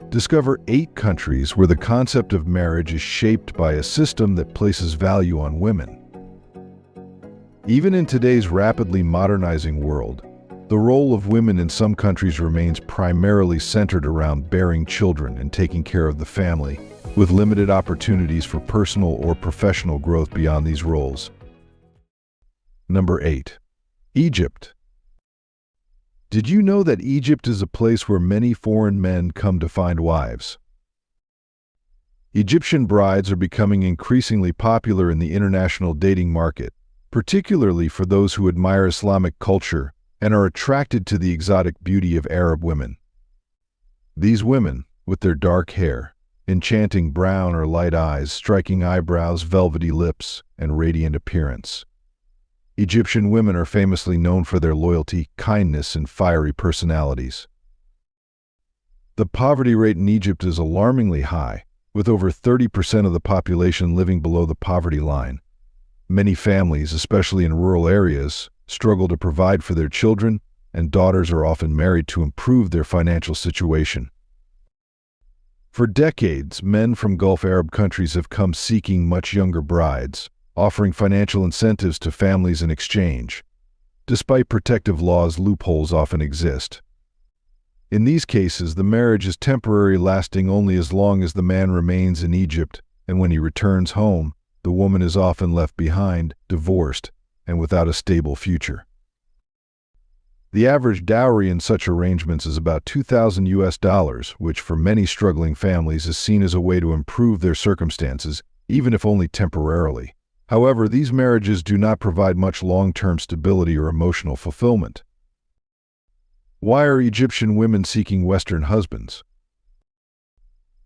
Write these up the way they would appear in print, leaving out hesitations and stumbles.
Discover 8 countries where the concept of marriage is shaped by a system that places value on women. Even in today's rapidly modernizing world, the role of women in some countries remains primarily centered around bearing children and taking care of the family, with limited opportunities for personal or professional growth beyond these roles. Number 8. Egypt. Did you know that Egypt is a place where many foreign men come to find wives? Egyptian brides are becoming increasingly popular in the international dating market, particularly for those who admire Islamic culture and are attracted to the exotic beauty of Arab women. These women, with their dark hair, enchanting brown or light eyes, striking eyebrows, velvety lips, and radiant appearance. Egyptian women are famously known for their loyalty, kindness, and fiery personalities. The poverty rate in Egypt is alarmingly high, with over 30% of the population living below the poverty line. Many families, especially in rural areas, struggle to provide for their children, and daughters are often married to improve their financial situation. For decades, men from Gulf Arab countries have come seeking much younger brides, offering financial incentives to families in exchange. Despite protective laws, loopholes often exist. In these cases, the marriage is temporary, lasting only as long as the man remains in Egypt, and when he returns home, the woman is often left behind, divorced, and without a stable future. The average dowry in such arrangements is about $2,000, which for many struggling families is seen as a way to improve their circumstances, even if only temporarily. However, these marriages do not provide much long-term stability or emotional fulfillment. Why are Egyptian women seeking Western husbands?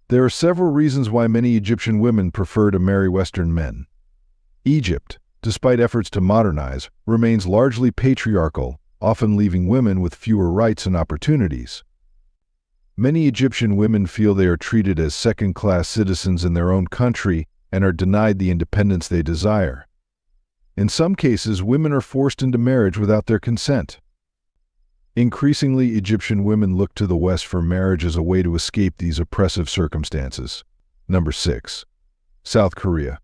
There are several reasons why many Egyptian women prefer to marry Western men. Egypt, despite efforts to modernize, remains largely patriarchal, often leaving women with fewer rights and opportunities. Many Egyptian women feel they are treated as second-class citizens in their own country and are denied the independence they desire. In some cases, women are forced into marriage without their consent. Increasingly, Egyptian women look to the West for marriage as a way to escape these oppressive circumstances. Number 6. South Korea.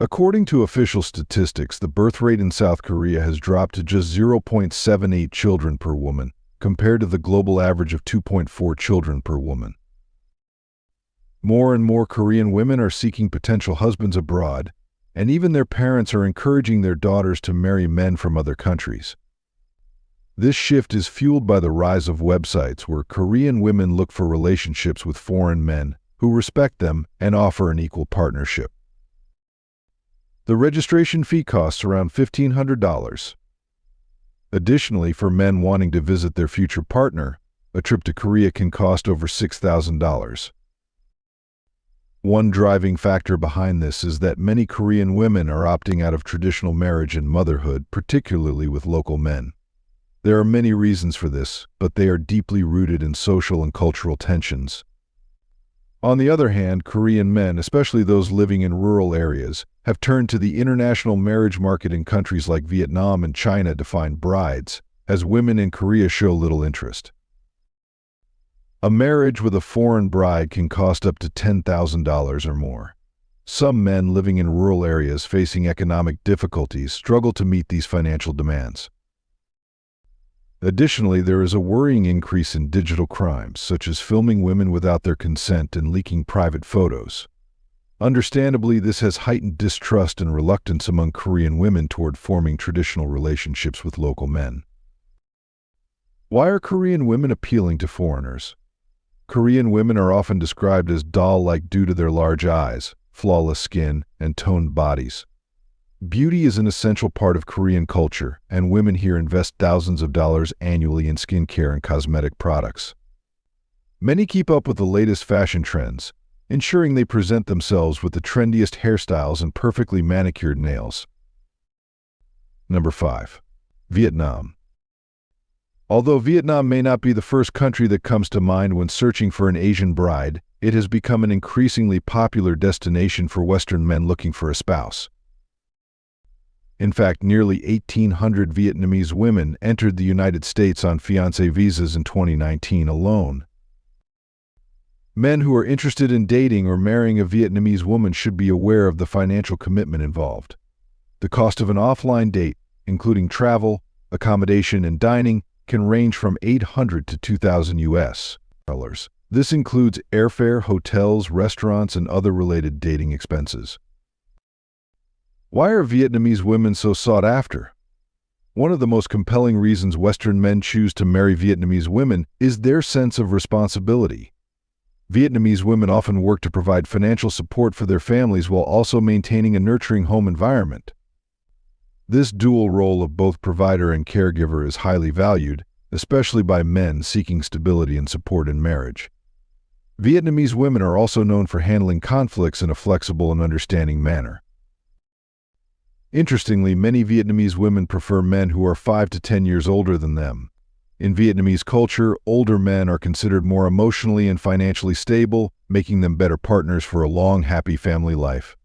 According to official statistics, the birth rate in South Korea has dropped to just 0.78 children per woman, compared to the global average of 2.4 children per woman. More and more Korean women are seeking potential husbands abroad, and even their parents are encouraging their daughters to marry men from other countries. This shift is fueled by the rise of websites where Korean women look for relationships with foreign men who respect them and offer an equal partnership. The registration fee costs around $1,500. Additionally, for men wanting to visit their future partner, a trip to Korea can cost over $6,000. One driving factor behind this is that many Korean women are opting out of traditional marriage and motherhood, particularly with local men. There are many reasons for this, but they are deeply rooted in social and cultural tensions. On the other hand, Korean men, especially those living in rural areas, have turned to the international marriage market in countries like Vietnam and China to find brides, as women in Korea show little interest. A marriage with a foreign bride can cost up to $10,000 or more. Some men living in rural areas facing economic difficulties struggle to meet these financial demands. Additionally, there is a worrying increase in digital crimes, such as filming women without their consent and leaking private photos. Understandably, this has heightened distrust and reluctance among Korean women toward forming traditional relationships with local men. Why are Korean women appealing to foreigners? Korean women are often described as doll-like due to their large eyes, flawless skin, and toned bodies. Beauty is an essential part of Korean culture, and women here invest thousands of dollars annually in skincare and cosmetic products. Many keep up with the latest fashion trends, ensuring they present themselves with the trendiest hairstyles and perfectly manicured nails. Number 5. Vietnam. Although Vietnam may not be the first country that comes to mind when searching for an Asian bride, it has become an increasingly popular destination for Western men looking for a spouse. In fact, nearly 1,800 Vietnamese women entered the United States on fiancé visas in 2019 alone. Men who are interested in dating or marrying a Vietnamese woman should be aware of the financial commitment involved. The cost of an offline date, including travel, accommodation, and dining, can range from $800 to $2,000. This includes airfare, hotels, restaurants, and other related dating expenses. Why are Vietnamese women so sought after? One of the most compelling reasons Western men choose to marry Vietnamese women is their sense of responsibility. Vietnamese women often work to provide financial support for their families while also maintaining a nurturing home environment. This dual role of both provider and caregiver is highly valued, especially by men seeking stability and support in marriage. Vietnamese women are also known for handling conflicts in a flexible and understanding manner. Interestingly, many Vietnamese women prefer men who are 5 to 10 years older than them. In Vietnamese culture, older men are considered more emotionally and financially stable, making them better partners for a long, happy family life.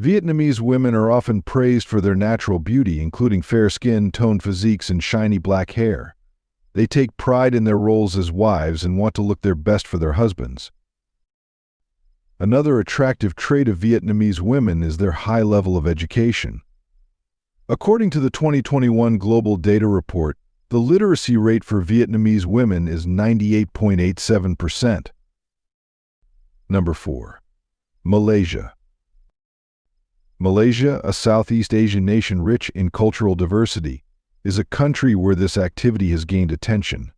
Vietnamese women are often praised for their natural beauty, including fair skin, toned physiques, and shiny black hair. They take pride in their roles as wives and want to look their best for their husbands. Another attractive trait of Vietnamese women is their high level of education. According to the 2021 Global Data Report, the literacy rate for Vietnamese women is 98.87%. Number 4. Malaysia. Malaysia, a Southeast Asian nation rich in cultural diversity, is a country where this activity has gained attention.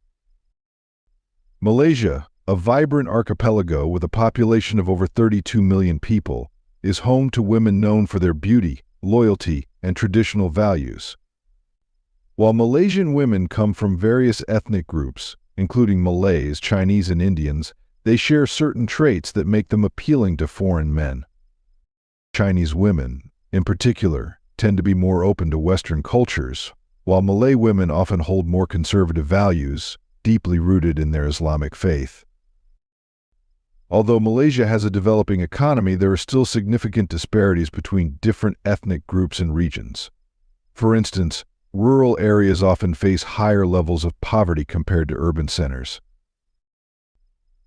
Malaysia, a vibrant archipelago with a population of over 32 million people, is home to women known for their beauty, loyalty, and traditional values. While Malaysian women come from various ethnic groups, including Malays, Chinese, and Indians, they share certain traits that make them appealing to foreign men. Chinese women, in particular, tend to be more open to Western cultures, while Malay women often hold more conservative values, deeply rooted in their Islamic faith. Although Malaysia has a developing economy, there are still significant disparities between different ethnic groups and regions. For instance, rural areas often face higher levels of poverty compared to urban centers.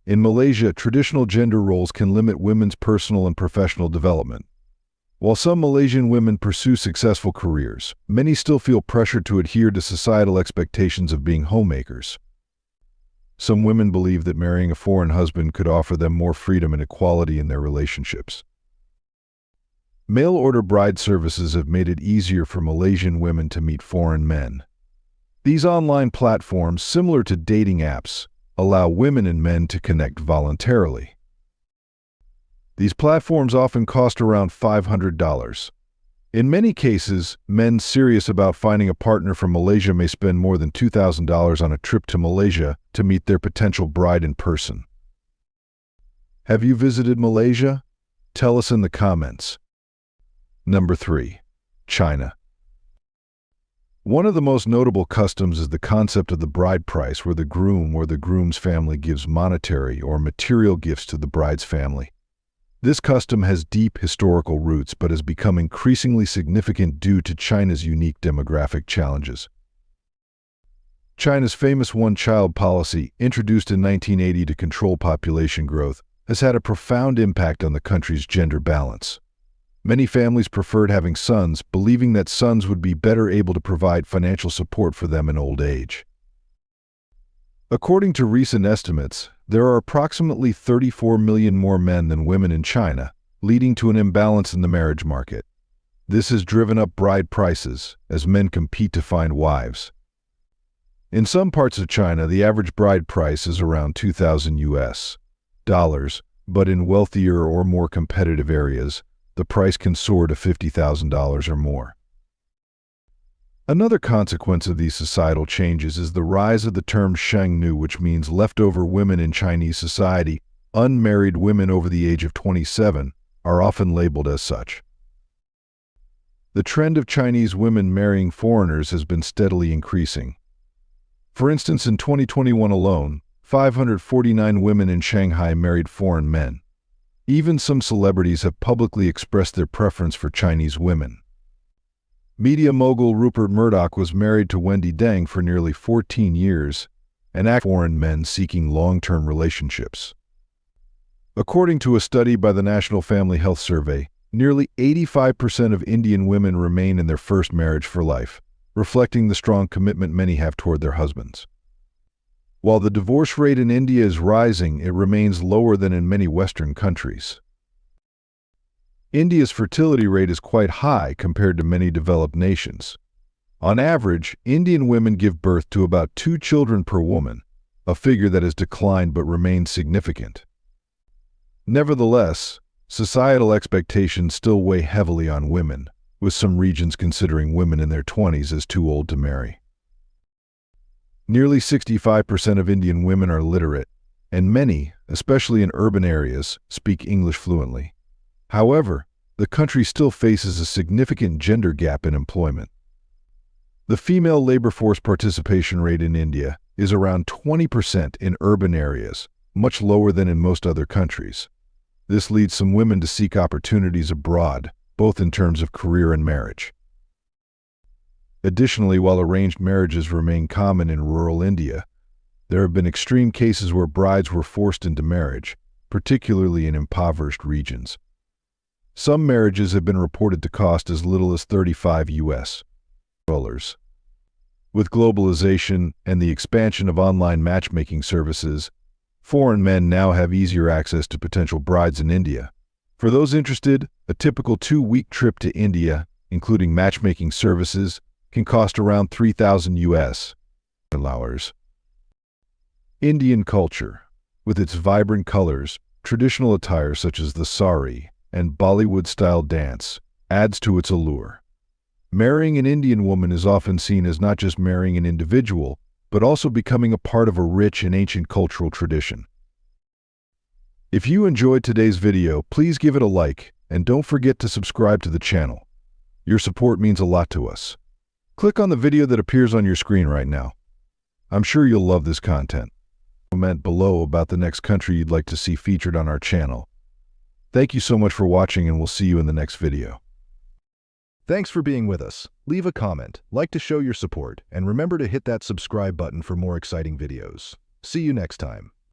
In Malaysia, traditional gender roles can limit women's personal and professional development. While some Malaysian women pursue successful careers, many still feel pressured to adhere to societal expectations of being homemakers. Some women believe that marrying a foreign husband could offer them more freedom and equality in their relationships. Mail-order bride services have made it easier for Malaysian women to meet foreign men. These online platforms, similar to dating apps, allow women and men to connect voluntarily. These platforms often cost around $500. In many cases, men serious about finding a partner from Malaysia may spend more than $2,000 on a trip to Malaysia to meet their potential bride in person. Have you visited Malaysia? Tell us in the comments. Number 3. China. One of the most notable customs is the concept of the bride price, where the groom or the groom's family gives monetary or material gifts to the bride's family. This custom has deep historical roots but has become increasingly significant due to China's unique demographic challenges. China's famous one-child policy, introduced in 1980 to control population growth, has had a profound impact on the country's gender balance. Many families preferred having sons, believing that sons would be better able to provide financial support for them in old age. According to recent estimates, there are approximately 34 million more men than women in China, leading to an imbalance in the marriage market. This has driven up bride prices as men compete to find wives. In some parts of China, the average bride price is around $2,000, but in wealthier or more competitive areas, the price can soar to $50,000 or more. Another consequence of these societal changes is the rise of the term shangnu, which means leftover women in Chinese society. Unmarried women over the age of 27 are often labeled as such. The trend of Chinese women marrying foreigners has been steadily increasing. For instance, in 2021 alone, 549 women in Shanghai married foreign men. Even some celebrities have publicly expressed their preference for Chinese women. Media mogul Rupert Murdoch was married to Wendy Deng for nearly 14 years, and foreign men seeking long-term relationships. According to a study by the National Family Health Survey, nearly 85% of Indian women remain in their first marriage for life, reflecting the strong commitment many have toward their husbands. While the divorce rate in India is rising, it remains lower than in many Western countries. India's fertility rate is quite high compared to many developed nations. On average, Indian women give birth to about 2 children per woman, a figure that has declined but remains significant. Nevertheless, societal expectations still weigh heavily on women, with some regions considering women in their 20s as too old to marry. Nearly 65% of Indian women are literate, and many, especially in urban areas, speak English fluently. However, the country still faces a significant gender gap in employment. The female labor force participation rate in India is around 20% in urban areas, much lower than in most other countries. This leads some women to seek opportunities abroad, both in terms of career and marriage. Additionally, while arranged marriages remain common in rural India, there have been extreme cases where brides were forced into marriage, particularly in impoverished regions. Some marriages have been reported to cost as little as $35. With globalization and the expansion of online matchmaking services, foreign men now have easier access to potential brides in India. For those interested, a typical 2-week trip to India, including matchmaking services, can cost around $3,000. Indian culture, with its vibrant colors, traditional attire such as the sari, and Bollywood-style dance, adds to its allure. Marrying an Indian woman is often seen as not just marrying an individual, but also becoming a part of a rich and ancient cultural tradition. If you enjoyed today's video, please give it a like, and don't forget to subscribe to the channel. Your support means a lot to us. Click on the video that appears on your screen right now. I'm sure you'll love this content. Comment below about the next country you'd like to see featured on our channel. Thank you so much for watching, and we'll see you in the next video. Thanks for being with us. Leave a comment, like to show your support, and remember to hit that subscribe button for more exciting videos. See you next time.